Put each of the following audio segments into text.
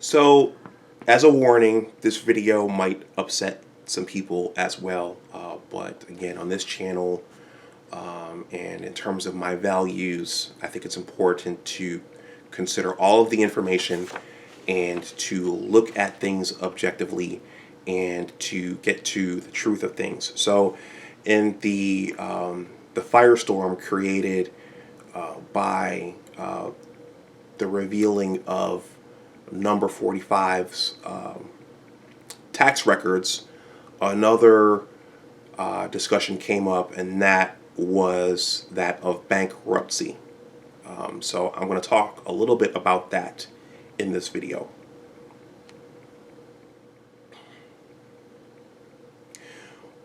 So, as a warning, this video might upset some people as well. But again, on this channel, and in terms of my values, I think it's important to consider all of the information and to look at things objectively and to get to the truth of things. So, in the firestorm created by the revealing of number 45's tax records, another discussion came up, and that was that of bankruptcy. So I'm going to talk a little bit about that in this video.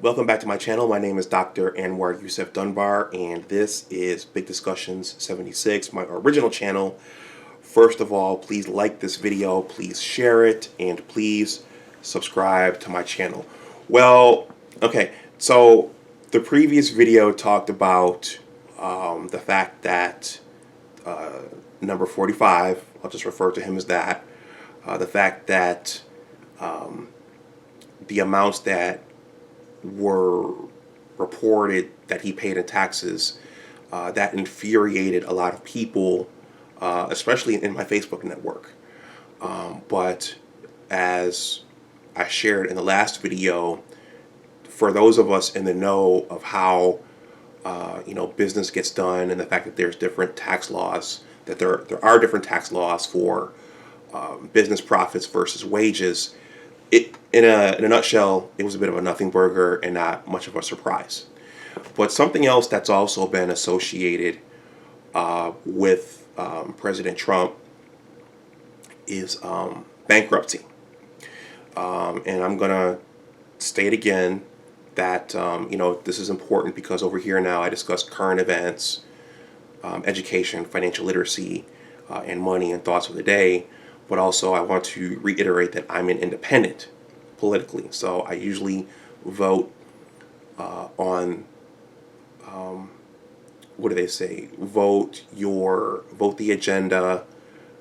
Welcome back to my channel. My name is Dr. Anwar Youssef Dunbar, and this is Big Discussions 76, my original channel. First of all, please like this video, please share it, and please subscribe to my channel. Well, okay, so the previous video talked about the fact that number 45, I'll just refer to him as that, the fact that the amounts that were reported that he paid in taxes, that infuriated a lot of people, especially in my Facebook network. But as I shared in the last video, for those of us in the know of how business gets done, and the fact that there's different tax laws, that there are different tax laws for business profits versus wages, in a nutshell, it was a bit of a nothing burger and not much of a surprise. But something else that's also been associated with President Trump is bankruptcy. And I'm going to state again that this is important because over here now I discuss current events, education, financial literacy, and money and thoughts of the day. But also I want to reiterate that I'm an independent politically. So I usually vote on what do they say? Vote the agenda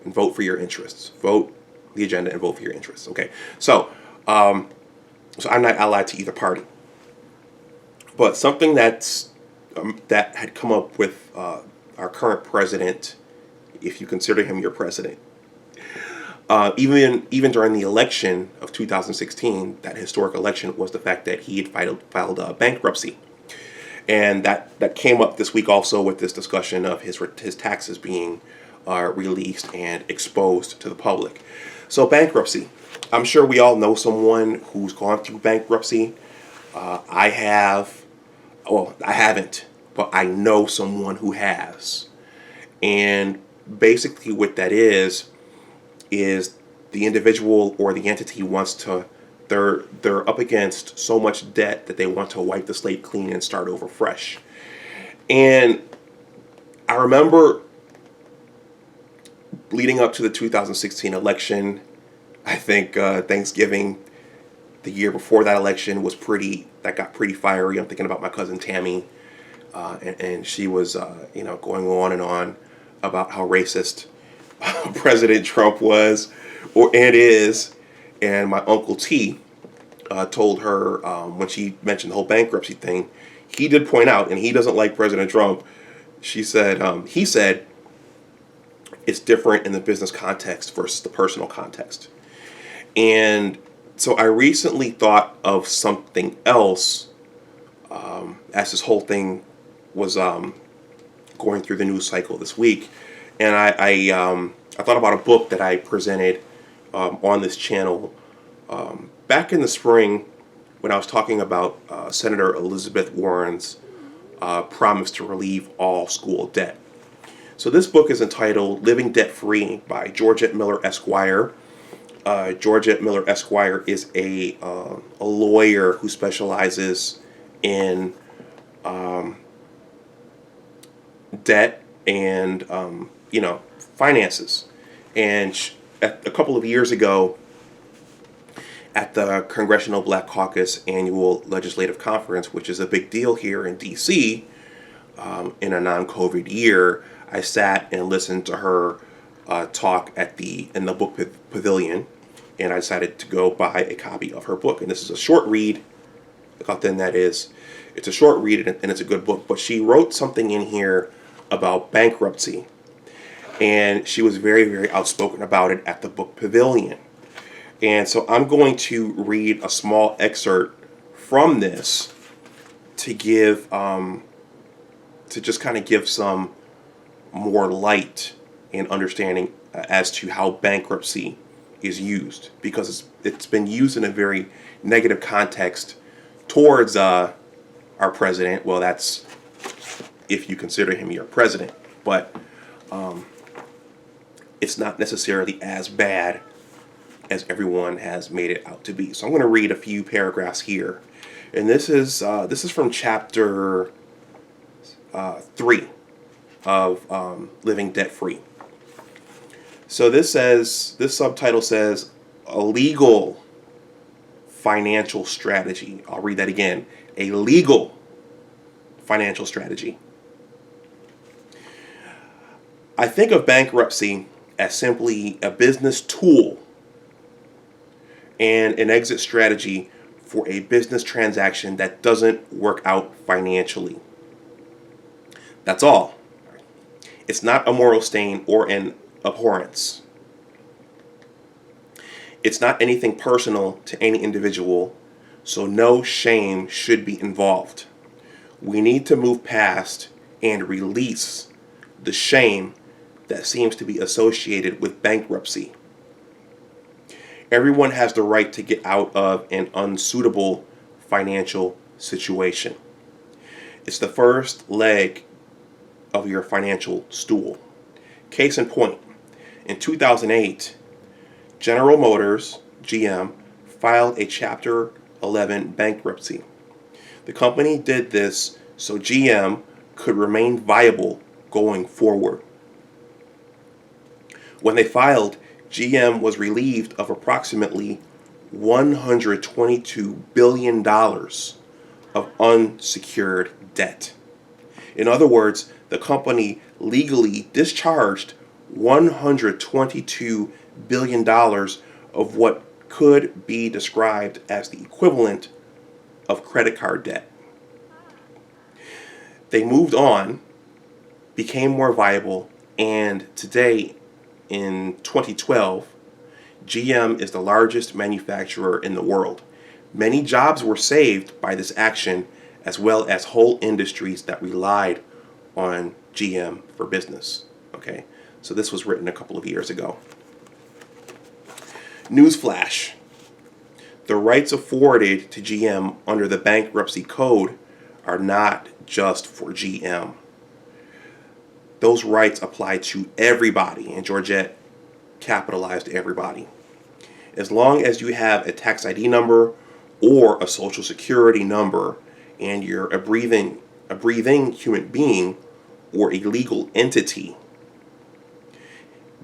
and vote for your interests. Vote the agenda and vote for your interests. Okay. So so I'm not allied to either party. But something that had come up with our current president, if you consider him your president, even during the election of 2016, that historic election, was the fact that he had filed bankruptcy. And that came up this week also with this discussion of his taxes being released and exposed to the public. So bankruptcy. I'm sure we all know someone who's gone through bankruptcy. I haven't, but I know someone who has. And basically what that is the individual or the entity wants to, they're up against so much debt that they want to wipe the slate clean and start over fresh. And I remember leading up to the 2016 election, I think Thanksgiving, the year before that election, that got pretty fiery. I'm thinking about my cousin Tammy, and she was going on and on about how racist President Trump was and is. And my Uncle T told her when she mentioned the whole bankruptcy thing, he did point out, and he doesn't like President Trump. He said it's different in the business context versus the personal context. And so I recently thought of something else as this whole thing was going through the news cycle this week. And I thought about a book that I presented on this channel back in the spring when I was talking about Senator Elizabeth Warren's promise to relieve all school debt. So this book is entitled Living Debt Free by Georgette Miller Esquire. Georgette Miller Esquire is a lawyer who specializes in debt and finances. And a couple of years ago, at the Congressional Black Caucus Annual Legislative Conference, which is a big deal here in D.C., in a non-COVID year, I sat and listened to her talk in the book pavilion, and I decided to go buy a copy of her book. And this is a short read. Look how thin that is. It's a short read, and it's a good book. But she wrote something in here about bankruptcy, and she was very, very outspoken about it at the book pavilion. And so I'm going to read a small excerpt from this to give, to just kind of give some more light and understanding as to how bankruptcy is used, because it's been used in a very negative context towards our president. Well, that's if you consider him your president, but it's not necessarily as bad as everyone has made it out to be. So I'm going to read a few paragraphs here, and this is from chapter 3 of Living Debt Free. So this subtitle says, a legal financial strategy. I'll read that again. A legal financial strategy. I think of bankruptcy as simply a business tool and an exit strategy for a business transaction that doesn't work out financially. That's all. It's not a moral stain or an abhorrence. It's not anything personal to any individual, so no shame should be involved. We need to move past and release the shame that seems to be associated with bankruptcy. Everyone has the right to get out of an unsuitable financial situation. It's the first leg of your financial stool. Case in point, in 2008, General Motors, GM, filed a Chapter 11 bankruptcy. The company did this so GM could remain viable going forward. When they filed, GM was relieved of approximately $122 billion of unsecured debt. In other words, the company legally discharged $122 billion of what could be described as the equivalent of credit card debt. They moved on, became more viable, and today, in 2012, GM is the largest manufacturer in the world. Many jobs were saved by this action, as well as whole industries that relied on GM for business. Okay, so this was written a couple of years ago. Newsflash: the rights afforded to GM under the Bankruptcy Code are not just for GM. Those rights apply to everybody, and Georgette capitalized everybody. As long as you have a tax ID number or a social security number and you're a breathing human being or a legal entity,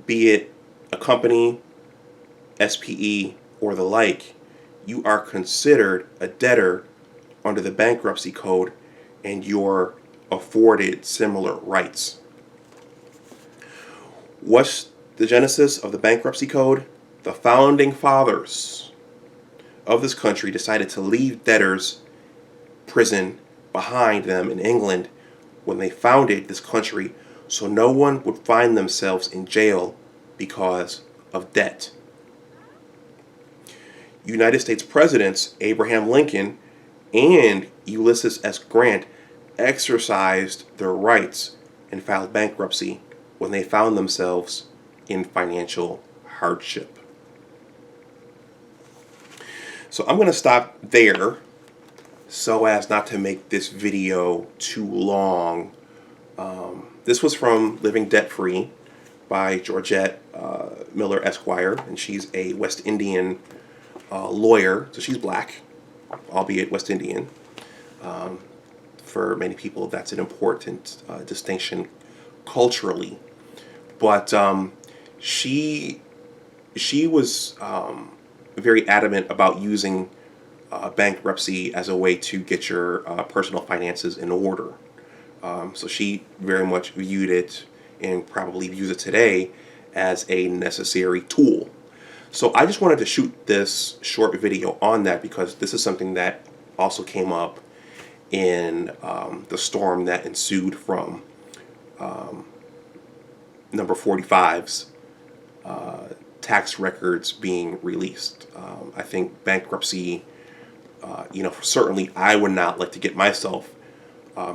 be it a company, SPE, or the like, you are considered a debtor under the Bankruptcy Code and you're afforded similar rights. What's the genesis of the Bankruptcy Code? The founding fathers of this country decided to leave debtors' prison behind them in England when they founded this country, so no one would find themselves in jail because of debt. United States Presidents Abraham Lincoln and Ulysses S. Grant exercised their rights and filed bankruptcy when they found themselves in financial hardship. So I'm going to stop there so as not to make this video too long. This was from Living Debt Free by Georgette Miller Esquire, and she's a West Indian lawyer, so she's black, albeit West Indian. For many people, that's an important distinction culturally. But she was very adamant about using bankruptcy as a way to get your personal finances in order. So she very much viewed it, and probably views it today, as a necessary tool. So I just wanted to shoot this short video on that because this is something that also came up in the storm that ensued from number 45's tax records being released. I think bankruptcy, certainly I would not like to get myself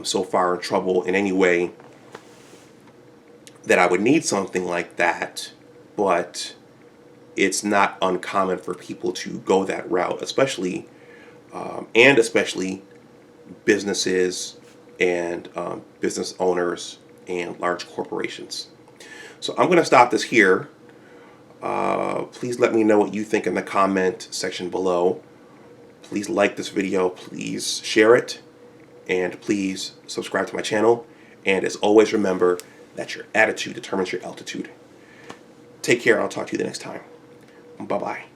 so far in trouble in any way that I would need something like that, but it's not uncommon for people to go that route, especially businesses and business owners and large corporations. So I'm going to stop this here. Please let me know what you think in the comment section below. Please like this video, please share it, and please subscribe to my channel. And as always, remember that your attitude determines your altitude. Take care. I'll talk to you the next time. Bye-bye.